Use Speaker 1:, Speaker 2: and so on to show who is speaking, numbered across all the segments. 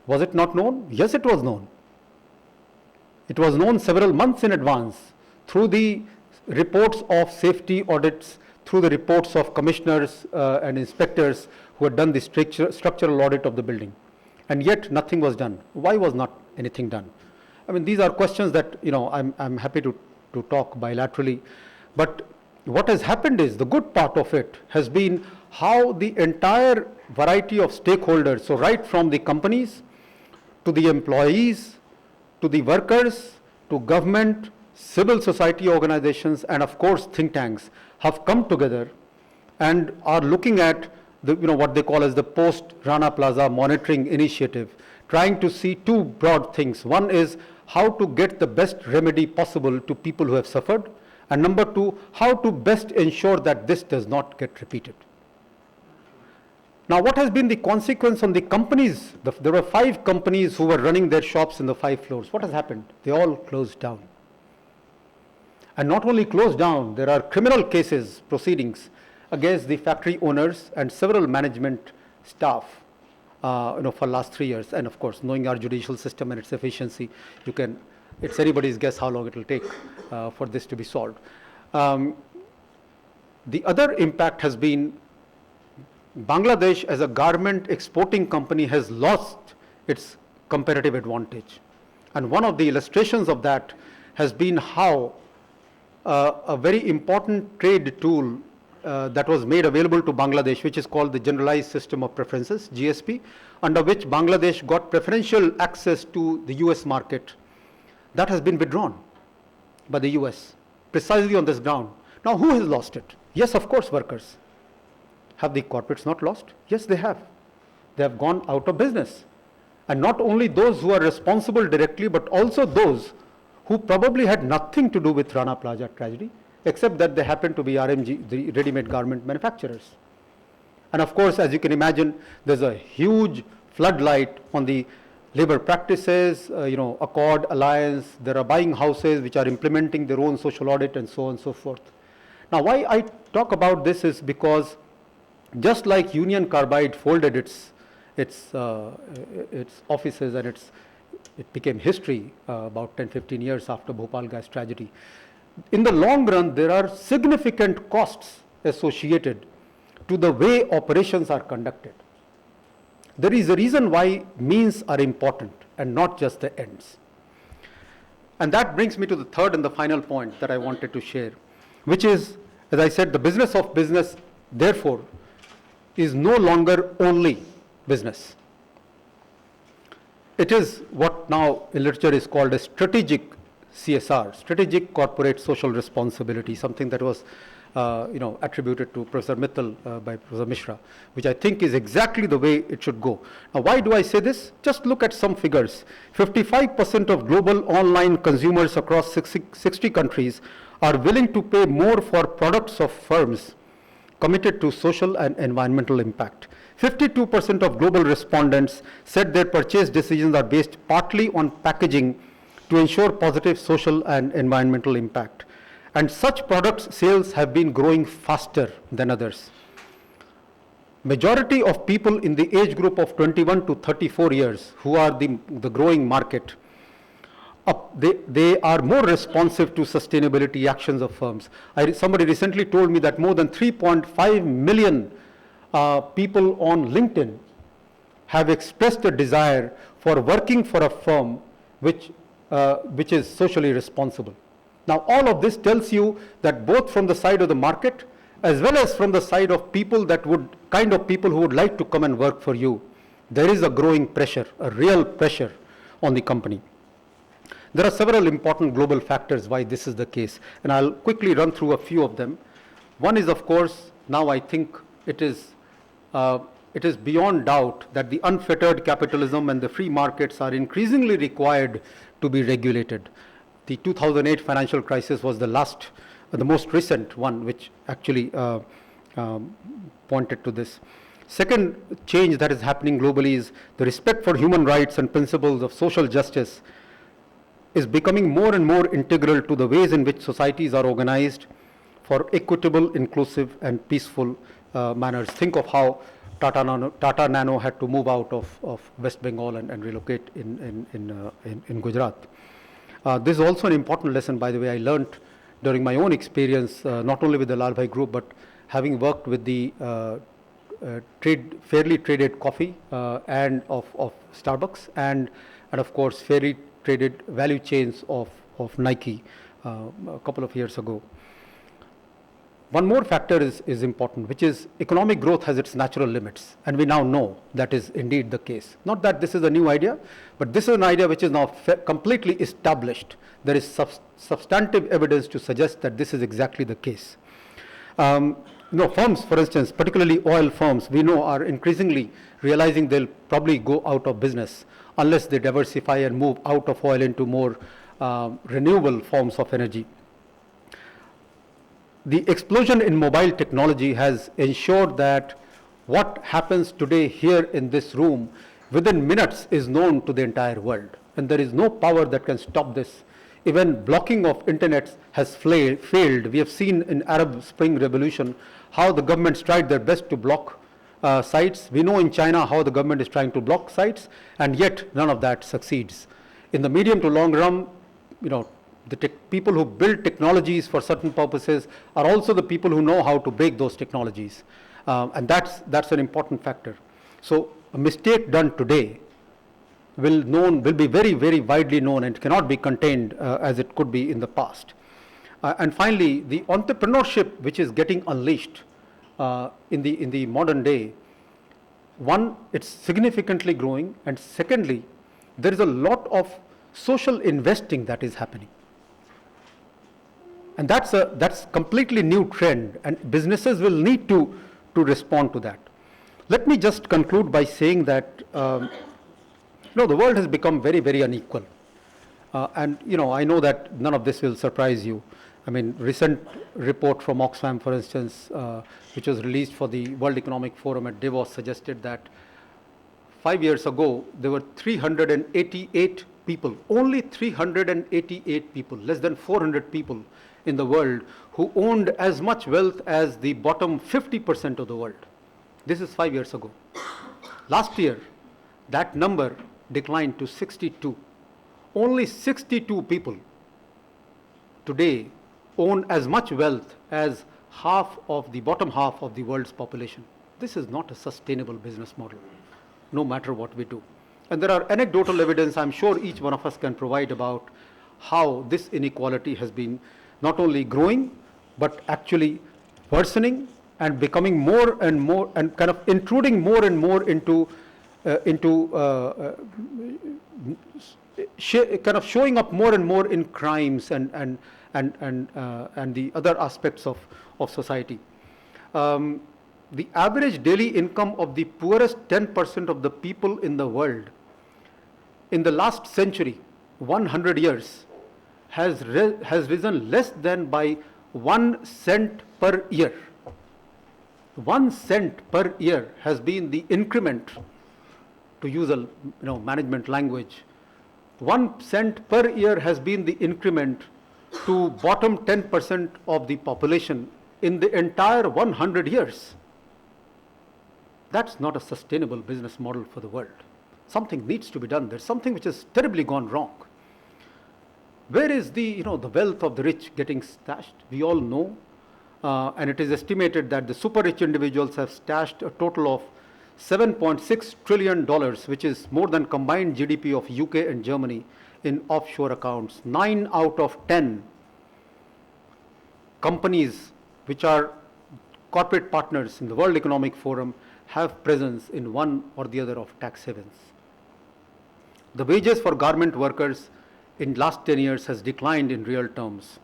Speaker 1: Was it not known? Yes, it was known. It was known several months in advance through the reports of safety audits, through the reports of commissioners and inspectors who had done the structural audit of the building. And yet nothing was done. Why was not anything done? I mean, these are questions that, I'm happy to talk bilaterally. But what has happened is, the good part of it has been how the entire variety of stakeholders, so right from the companies to the employees, to the workers, to government, civil society organizations, and of course think tanks, have come together and are looking at what they call as the post-Rana Plaza monitoring initiative, trying to see two broad things. One is how to get the best remedy possible to people who have suffered, and number two, how to best ensure that this does not get repeated. Now, what has been the consequence on the companies? There were 5 companies who were running their shops in the 5 floors. What has happened? They all closed down. And not only closed down, there are criminal cases, proceedings against the factory owners and several management staff, for last 3 years. And of course, knowing our judicial system and its efficiency, it's anybody's guess how long it will take for this to be solved. The other impact has been Bangladesh as a garment exporting company has lost its competitive advantage. And one of the illustrations of that has been how a very important trade tool that was made available to Bangladesh, which is called the Generalized System of Preferences, GSP, under which Bangladesh got preferential access to the US market, that has been withdrawn by the US, precisely on this ground. Now, who has lost it? Yes, of course, workers. Have the corporates not lost? Yes, they have. They have gone out of business. And not only those who are responsible directly, but also those who probably had nothing to do with Rana Plaza tragedy, except that they happen to be RMG, the ready-made garment manufacturers. And of course, as you can imagine, there's a huge floodlight on the labor practices, Accord, Alliance. There are buying houses which are implementing their own social audit and so on and so forth. Now, why I talk about this is because just like Union Carbide folded its offices and it became history about 10-15 years after Bhopal gas tragedy, in the long run, there are significant costs associated to the way operations are conducted. There is a reason why means are important and not just the ends. And that brings me to the third and the final point that I wanted to share, which is, as I said, the business of business, therefore, is no longer only business. It is what now in literature is called a strategic CSR, strategic corporate social responsibility, something that was attributed to Professor Mittal by Professor Mishra, which I think is exactly the way it should go. Now, why do I say this? Just look at some figures. 55% of global online consumers across 60 countries are willing to pay more for products of firms committed to social and environmental impact. 52% of global respondents said their purchase decisions are based partly on packaging to ensure positive social and environmental impact. And such products sales have been growing faster than others. Majority of people in the age group of 21 to 34 years, who are the growing market, they are more responsive to sustainability actions of firms. Somebody recently told me that more than 3.5 million people on LinkedIn have expressed a desire for working for a firm which is socially responsible. Now, all of this tells you that both from the side of the market as well as from the side of people who would like to come and work for you, there is a growing pressure, a real pressure on the company. There are several important global factors why this is the case, and I'll quickly run through a few of them. One is, of course, now I think it is beyond doubt that the unfettered capitalism and the free markets are increasingly required to be regulated. The 2008 financial crisis was the most recent one, which actually pointed to this. Second change that is happening globally is the respect for human rights and principles of social justice is becoming more and more integral to the ways in which societies are organized for equitable, inclusive, and peaceful manners. Think of how Tata Nano had to move out of West Bengal and relocate in Gujarat. This is also an important lesson, by the way, I learned during my own experience, not only with the Lal Bhai Group, but having worked with the fairly traded coffee and of Starbucks, and of course fairly traded value chains of Nike a couple of years ago. One more factor is important, which is economic growth has its natural limits, and we now know that is indeed the case. Not that this is a new idea, but this is an idea which is now completely established. There is substantive evidence to suggest that this is exactly the case. Firms, for instance, particularly oil firms, we know are increasingly realizing they'll probably go out of business unless they diversify and move out of oil into more renewable forms of energy. The explosion in mobile technology has ensured that what happens today here in this room within minutes is known to the entire world, and there is no power that can stop this. Even blocking of internet has failed. We have seen in Arab Spring Revolution how the governments tried their best to block sites. We know in China how the government is trying to block sites, and yet none of that succeeds. In the medium to long run, the people who build technologies for certain purposes are also the people who know how to break those technologies, and that's an important factor. So a mistake done today will be very, very widely known and cannot be contained as it could be in the past. And finally, the entrepreneurship which is getting unleashed in the modern day, one, it's significantly growing, and secondly, there is a lot of social investing that is happening. And that's completely new trend, and businesses will need to respond to that. Let me just conclude by saying that the world has become very, very unequal. And I know that none of this will surprise you. I mean, recent report from Oxfam, for instance, which was released for the World Economic Forum at Davos, suggested that 5 years ago, there were 388 people, only 388 people, less than 400 people in the world who owned as much wealth as the bottom 50% of the world. This is 5 years ago. Last year, that number declined to 62. Only 62 people today own as much wealth as the bottom half of the world's population. This is not a sustainable business model, no matter what we do. And there are anecdotal evidence I'm sure each one of us can provide about how this inequality has been not only growing, but actually worsening and becoming more and more, and kind of intruding more and more into kind of showing up more and more in crimes and the other aspects of society. The average daily income of the poorest 10% of the people in the world in the last century, 100 years, has risen less than by 1 cent per year. 1 cent per year has been the increment, to use a management language. 1 cent per year has been the increment to bottom 10% of the population in the entire 100 years. That's not a sustainable business model for the world. Something needs to be done. There's something which has terribly gone wrong. Where is the wealth of the rich getting stashed? We all know, and it is estimated that the super rich individuals have stashed a total of $7.6 trillion, which is more than combined GDP of UK and Germany, in offshore accounts. 9 out of 10 companies which are corporate partners in the World Economic Forum have presence in one or the other of tax havens. The wages for garment workers in last 10 years has declined in real terms.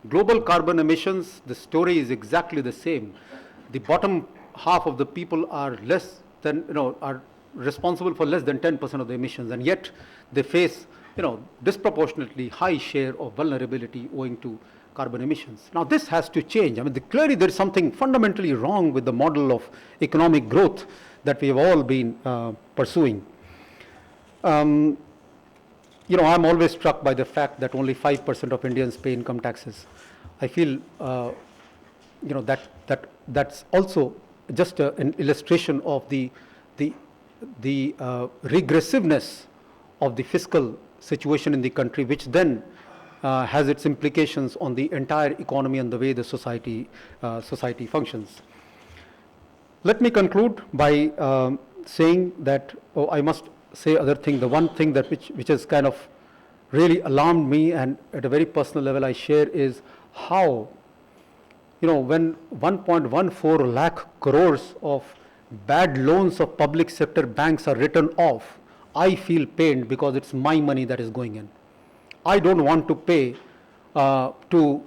Speaker 1: Global carbon emissions, the story is exactly the same. The bottom half of the people are are responsible for less than 10% of the emissions, and yet they face disproportionately high share of vulnerability owing to carbon emissions. Now this has to change. I mean, clearly there is something fundamentally wrong with the model of economic growth that we have all been pursuing. I'm always struck by the fact that only 5% of Indians pay income taxes. I feel, that's also just an illustration of the regressiveness of the fiscal situation in the country, which then has its implications on the entire economy and the way the society functions. Let me conclude by saying that, I must say other thing. The one thing that which has kind of really alarmed me, and at a very personal level I share, is how, when 1.14 lakh crores of bad loans of public sector banks are written off, I feel pained because it's my money that is going in. I don't want to pay to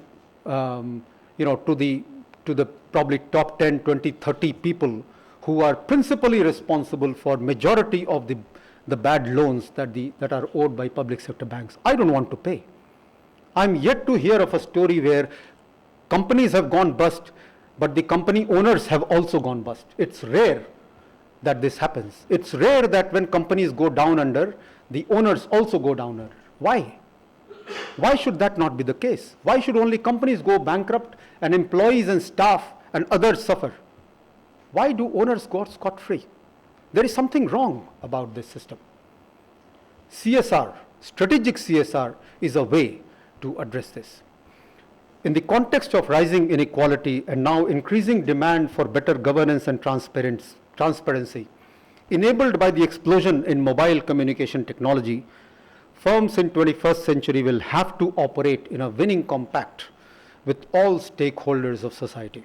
Speaker 1: the probably top 10, 20, 30 people who are principally responsible for majority of the bad loans that are owed by public sector banks. I don't want to pay. I'm yet to hear of a story where companies have gone bust, but the company owners have also gone bust. It's rare that this happens. It's rare that when companies go down under, the owners also go down under. Why? Why should that not be the case? Why should only companies go bankrupt and employees and staff and others suffer? Why do owners go scot-free? There is something wrong about this system. CSR, strategic CSR, is a way to address this. In the context of rising inequality and now increasing demand for better governance and transparency, enabled by the explosion in mobile communication technology, firms in 21st century will have to operate in a winning compact with all stakeholders of society.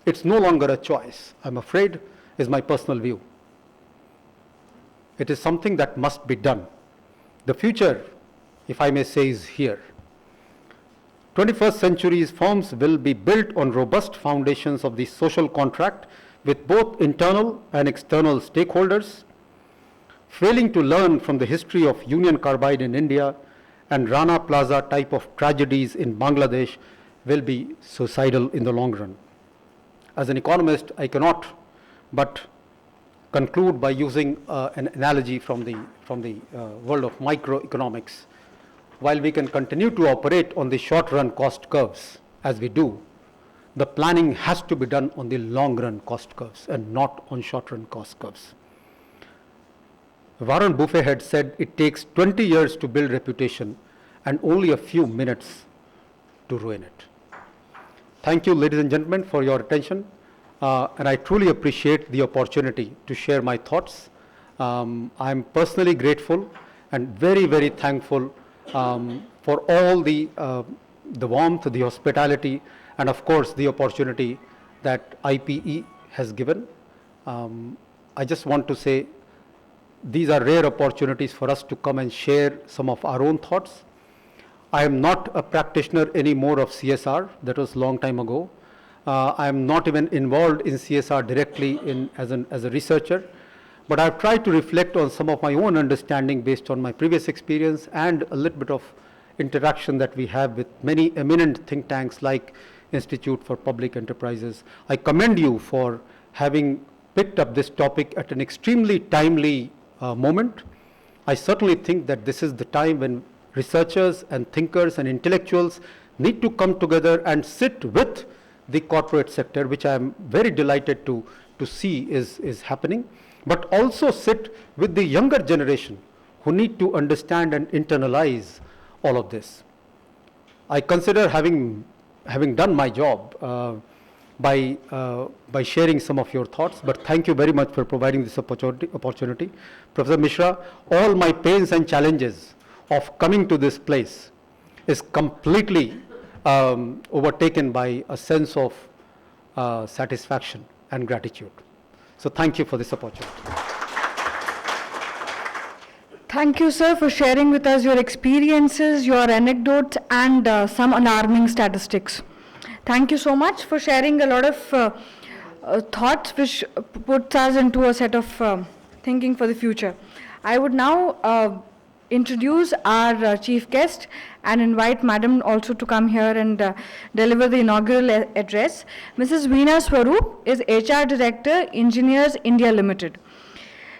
Speaker 1: It's no longer a choice, I'm afraid, is my personal view. It is something that must be done. The future, if I may say, is here. 21st century's firms will be built on robust foundations of the social contract with both internal and external stakeholders. Failing to learn from the history of Union Carbide in India and Rana Plaza type of tragedies in Bangladesh will be suicidal in the long run. As an economist, I cannot but conclude by using an analogy from the world of microeconomics. While we can continue to operate on the short-run cost curves, as we do, the planning has to be done on the long-run cost curves and not on short-run cost curves. Warren Buffett had said it takes 20 years to build reputation and only a few minutes to ruin it. Thank you, ladies and gentlemen, for your attention. And I truly appreciate the opportunity to share my thoughts. I'm personally grateful and very, very thankful for all the warmth, the hospitality, and of course the opportunity that IPE has given. I just want to say these are rare opportunities for us to come and share some of our own thoughts. I am not a practitioner anymore of CSR. That was a long time ago. I am not even involved in CSR directly as a researcher, but I've tried to reflect on some of my own understanding based on my previous experience and a little bit of interaction that we have with many eminent think tanks like Institute for Public Enterprises. I commend you for having picked up this topic at an extremely timely moment. I certainly think that this is the time when researchers and thinkers and intellectuals need to come together and sit with the corporate sector, which I am very delighted to see is happening, but also sit with the younger generation who need to understand and internalize all of this. I consider having done my job by sharing some of your thoughts, but thank you very much for providing this opportunity. Professor Mishra, all my pains and challenges of coming to this place is completely overtaken by a sense of satisfaction and gratitude. So thank you for this opportunity.
Speaker 2: Thank you, sir, for sharing with us your experiences, your anecdotes, and some alarming statistics. Thank you so much for sharing a lot of thoughts which puts us into a set of thinking for the future. I would now introduce our chief guest and invite Madam also to come here and deliver the inaugural address. Mrs. Veena Swaroop is HR Director, Engineers India Limited.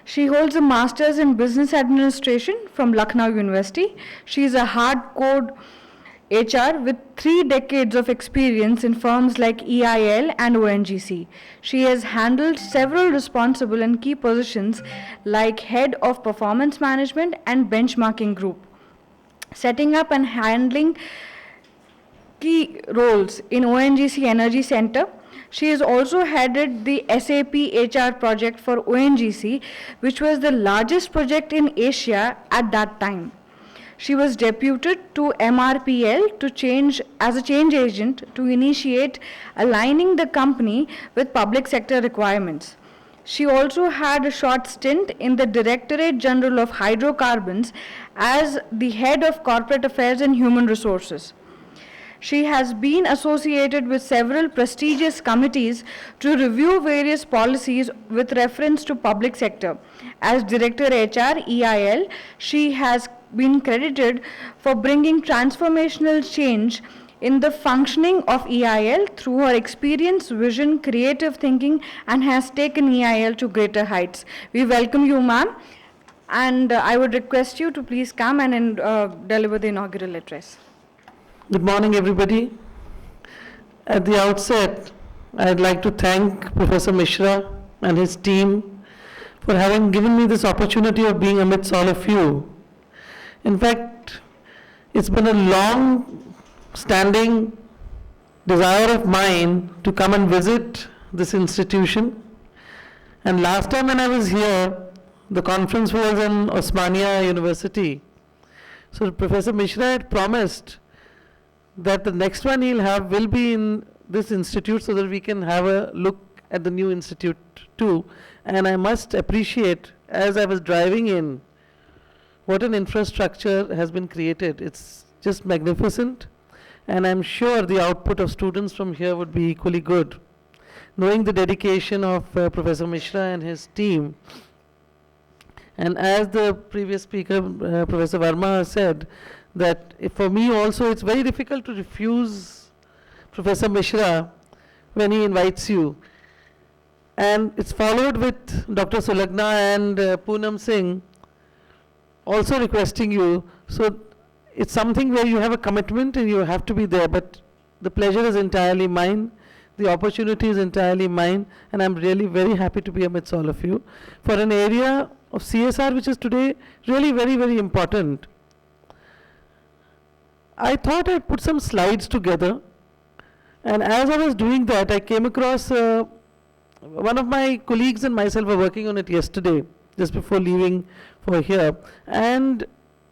Speaker 2: She holds a Master's in Business Administration from Lucknow University. She is a hard-code HR with 3 decades of experience in firms like EIL and ONGC. She has handled several responsible and key positions like Head of Performance Management and Benchmarking Group, setting up and handling key roles in ONGC Energy Center. She has also headed the SAP HR project for ONGC, which was the largest project in Asia at that time. She was deputed to MRPL to change as a change agent to initiate aligning the company with public sector requirements. She also had a short stint in the Directorate General of Hydrocarbons as the head of corporate affairs and human resources. She has been associated with several prestigious committees to review various policies with reference to public sector. As Director HR EIL, she has been credited for bringing transformational change in the functioning of EIL through her experience, vision, creative thinking, and has taken EIL to greater heights. We welcome you, ma'am, and I would request you to please come and deliver the inaugural address.
Speaker 3: Good morning, everybody. At the outset, I'd like to thank Professor Mishra and his team for having given me this opportunity of being amidst all of you. In fact, it's been a long-standing desire of mine to come and visit this institution. And last time when I was here, the conference was in Osmania University. So Professor Mishra had promised that the next one he'll have will be in this institute so that we can have a look at the new institute too. And I must appreciate, as I was driving in, what an infrastructure has been created. It's just magnificent, and I'm sure the output of students from here would be equally good. Knowing the dedication of Professor Mishra and his team, and as the previous speaker, Professor Verma, said, that for me also it's very difficult to refuse Professor Mishra when he invites you. And it's followed with Dr. Sulagna and Poonam Singh also requesting you. So it's something where you have a commitment and you have to be there, but the pleasure is entirely mine, the opportunity is entirely mine, and I'm really very happy to be amidst all of you for an area of CSR which is today really very, very important. I thought I'd put some slides together, and as I was doing that, I came across one of my colleagues and myself were working on it yesterday, just before leaving for here, and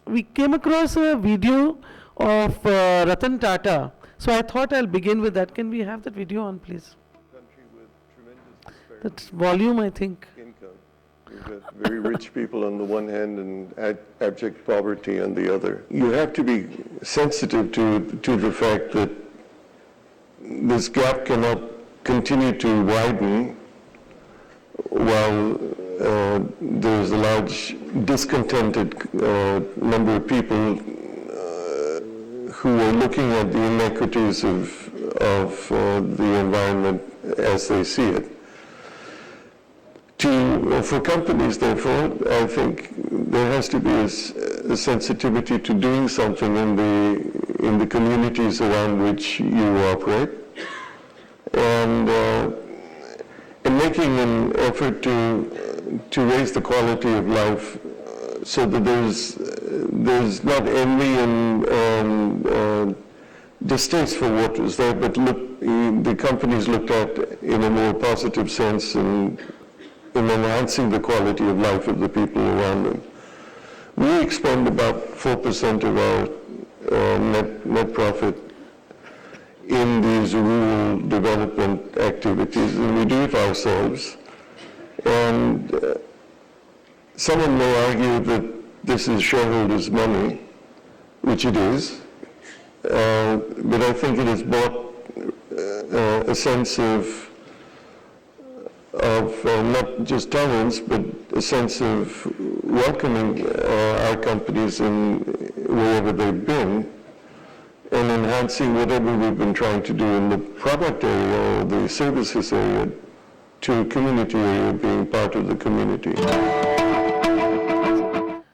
Speaker 3: we came across a video of Ratan Tata. So I thought I'll begin with that. Can we have that video on, please?
Speaker 4: Country with tremendous disparity.
Speaker 3: That's volume, I think.
Speaker 4: Income. You've got very rich people on the one hand and abject poverty on the other. You have to be sensitive to the fact that this gap cannot continue to widen while there's a large discontented number of people who are looking at the inequities of the environment as they see it. For companies, therefore, I think there has to be a sensitivity to doing something in the communities around which you operate, and making an effort to raise the quality of life so that there's not envy and distaste for what was there, but the companies looked at in a more positive sense and in enhancing the quality of life of the people around them. We expend about 4% of our net profit in these rural development activities, and we do it ourselves. And someone may argue that this is shareholders' money, which it is, but I think it has brought a sense of not just tolerance, but a sense of welcoming our companies in wherever they've been, and enhancing whatever we've been trying to do in the product area or the services area to a community area, being part of the community.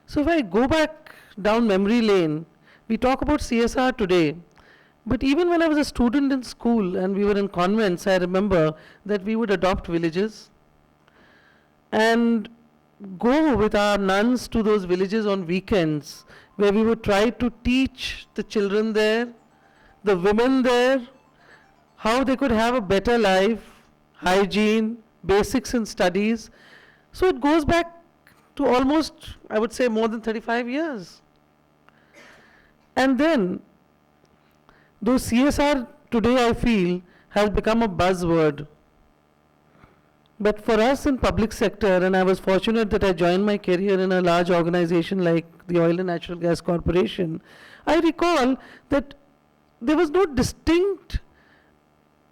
Speaker 3: So if I go back down memory lane, we talk about CSR today, But even when I was a student in school and we were in convents, I remember that we would adopt villages and go with our nuns to those villages on weekends, where we would try to teach the children there, the women there, how they could have a better life, hygiene, basics in studies. So it goes back to almost, I would say, more than 35 years. And then, though CSR today I feel has become a buzzword, but for us in public sector, and I was fortunate that I joined my career in a large organization like the Oil and Natural Gas Corporation, I recall that there was no distinct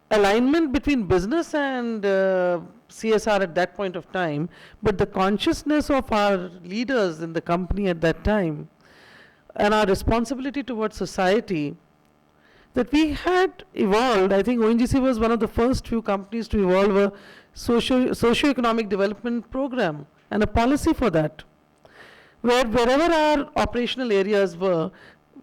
Speaker 3: alignment between business and CSR at that point of time, but the consciousness of our leaders in the company at that time and our responsibility towards society, that we had evolved. I think ONGC was one of the first few companies to evolve a socio-economic development program and a policy for that, where wherever our operational areas were,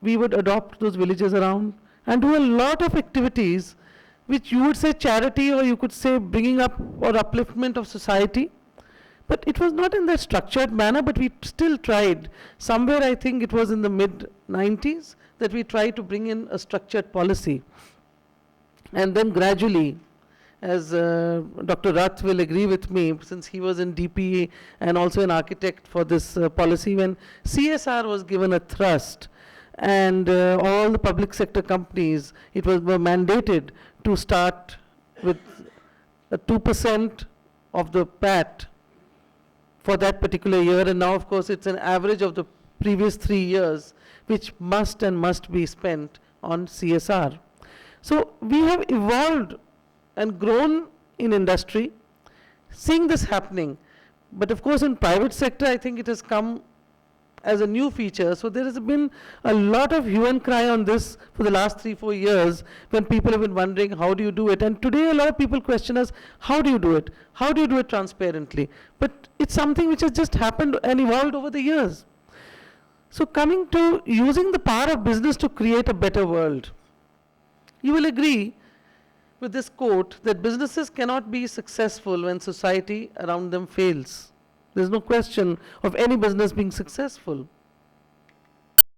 Speaker 3: we would adopt those villages around and do a lot of activities which you would say charity, or you could say bringing up or upliftment of society. But it was not in that structured manner, but we still tried. Somewhere I think it was in the mid-90s that we tried to bring in a structured policy. And then gradually, as Dr. Rath will agree with me, since he was in DPE and also an architect for this policy, when CSR was given a thrust, and all the public sector companies, were mandated to start with 2% of the PAT for that particular year, and now of course it's an average of the previous 3 years, which must be spent on CSR. So we have evolved and grown in industry, seeing this happening. But of course in private sector, I think it has come as a new feature. So there has been a lot of hue and cry on this for the last 3-4 years, when people have been wondering, how do you do it? And today a lot of people question us, how do you do it? How do you do it transparently? But it's something which has just happened and evolved over the years. So coming to using the power of business to create a better world. You will agree with this quote that businesses cannot be successful when society around them fails. There's no question of any business being successful.